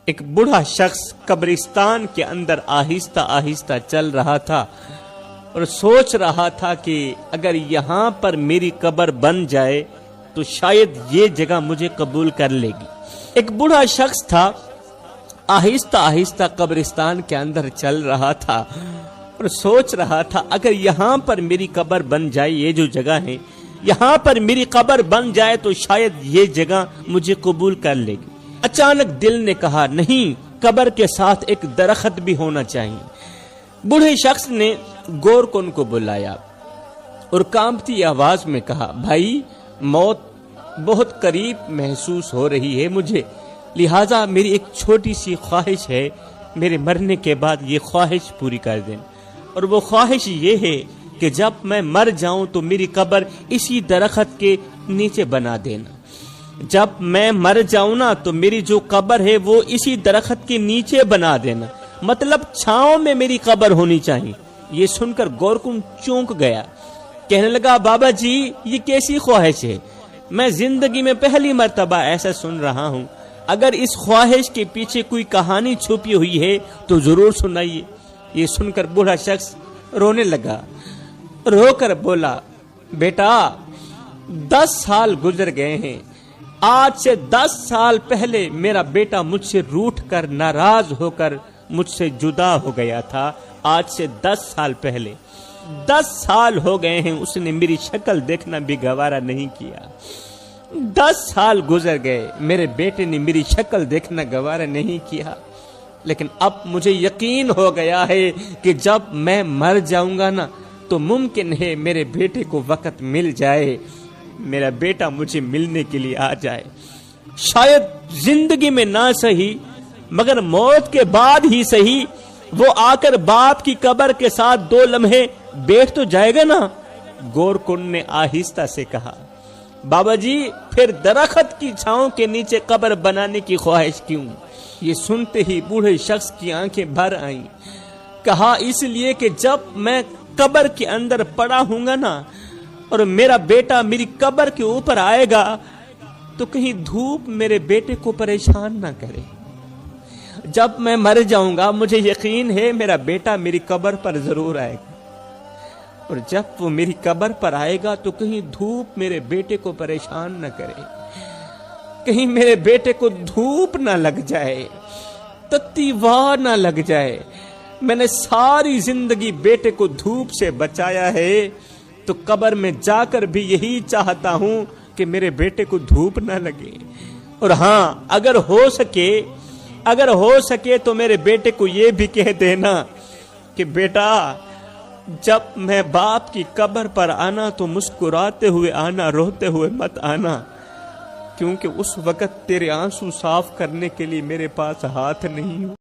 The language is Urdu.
ایک بوڑھا شخص قبرستان کے اندر آہستہ آہستہ چل رہا تھا اور سوچ رہا تھا کہ اگر یہاں پر میری قبر بن جائے تو شاید یہ جگہ مجھے قبول کر لے گی۔ ایک بوڑھا شخص تھا، آہستہ آہستہ قبرستان کے اندر چل رہا تھا اور سوچ رہا تھا اگر یہاں پر میری قبر بن جائے، یہ جو جگہ ہے یہاں پر میری قبر بن جائے تو شاید یہ جگہ مجھے قبول کر لے گی۔ اچانک دل نے کہا نہیں، قبر کے ساتھ ایک درخت بھی ہونا چاہیے۔ بوڑھے شخص نے گور کن کو بلایا اور کانپتی آواز میں کہا، بھائی موت بہت قریب محسوس ہو رہی ہے مجھے، لہٰذا میری ایک چھوٹی سی خواہش ہے، میرے مرنے کے بعد یہ خواہش پوری کر دیں، اور وہ خواہش یہ ہے کہ جب میں مر جاؤں تو میری قبر اسی درخت کے نیچے بنا دینا۔ جب میں مر جاؤں نا تو میری جو قبر ہے وہ اسی درخت کے نیچے بنا دینا، مطلب چھاؤں میں میری قبر ہونی چاہیے۔ یہ سن کر گورکن چونک گیا، کہنے لگا، بابا جی یہ کیسی خواہش ہے؟ میں زندگی میں پہلی مرتبہ ایسا سن رہا ہوں، اگر اس خواہش کے پیچھے کوئی کہانی چھپی ہوئی ہے تو ضرور سنائیے۔ یہ سن کر بوڑھا شخص رونے لگا، رو کر بولا، بیٹا 10 سال گزر گئے ہیں، آج سے 10 سال پہلے میرا بیٹا مجھ سے روٹھ کر ناراض ہو کر مجھ سے جدا ہو گیا تھا۔ آج سے 10 سال پہلے 10 سال ہو گئے ہیں، اس نے میری شکل دیکھنا بھی گوارا نہیں کیا۔ 10 سال گزر گئے، میرے بیٹے نے میری شکل دیکھنا گوارا نہیں کیا، لیکن اب مجھے یقین ہو گیا ہے کہ جب میں مر جاؤں گا نا تو ممکن ہے میرے بیٹے کو وقت مل جائے، میرا بیٹا مجھے ملنے کے لیے آ جائے، شاید زندگی میں نہ صحیح مگر موت کے بعد ہی صحیح وہ آ کر باپ کی قبر کے ساتھ 2 لمحے بیٹھ تو جائے گا نا۔ گورکن نے آہستہ سے کہا، بابا جی پھر درخت کی چھاؤں کے نیچے قبر بنانے کی خواہش کیوں؟ یہ سنتے ہی بوڑھے شخص کی آنکھیں بھر آئیں، کہا اس لیے کہ جب میں قبر کے اندر پڑا ہوں گا نا اور میرا بیٹا میری قبر کے اوپر آئے گا تو کہیں دھوپ میرے بیٹے کو پریشان نہ کرے۔ جب میں مر جاؤں گا مجھے یقین ہے میرا بیٹا میری قبر پر ضرور آئے گا، اور جب وہ میری قبر پر آئے گا تو کہیں دھوپ میرے بیٹے کو پریشان نہ کرے، کہیں میرے بیٹے کو دھوپ نہ لگ جائے، تتی واہ نہ لگ جائے۔ میں نے ساری زندگی بیٹے کو دھوپ سے بچایا ہے تو قبر میں جا کر بھی یہی چاہتا ہوں کہ میرے بیٹے کو دھوپ نہ لگے، اور ہاں اگر ہو سکے تو میرے بیٹے کو یہ بھی کہہ دینا کہ بیٹا جب میں باپ کی قبر پر آنا تو مسکراتے ہوئے آنا، روتے ہوئے مت آنا، کیونکہ اس وقت تیرے آنسو صاف کرنے کے لیے میرے پاس ہاتھ نہیں ہو۔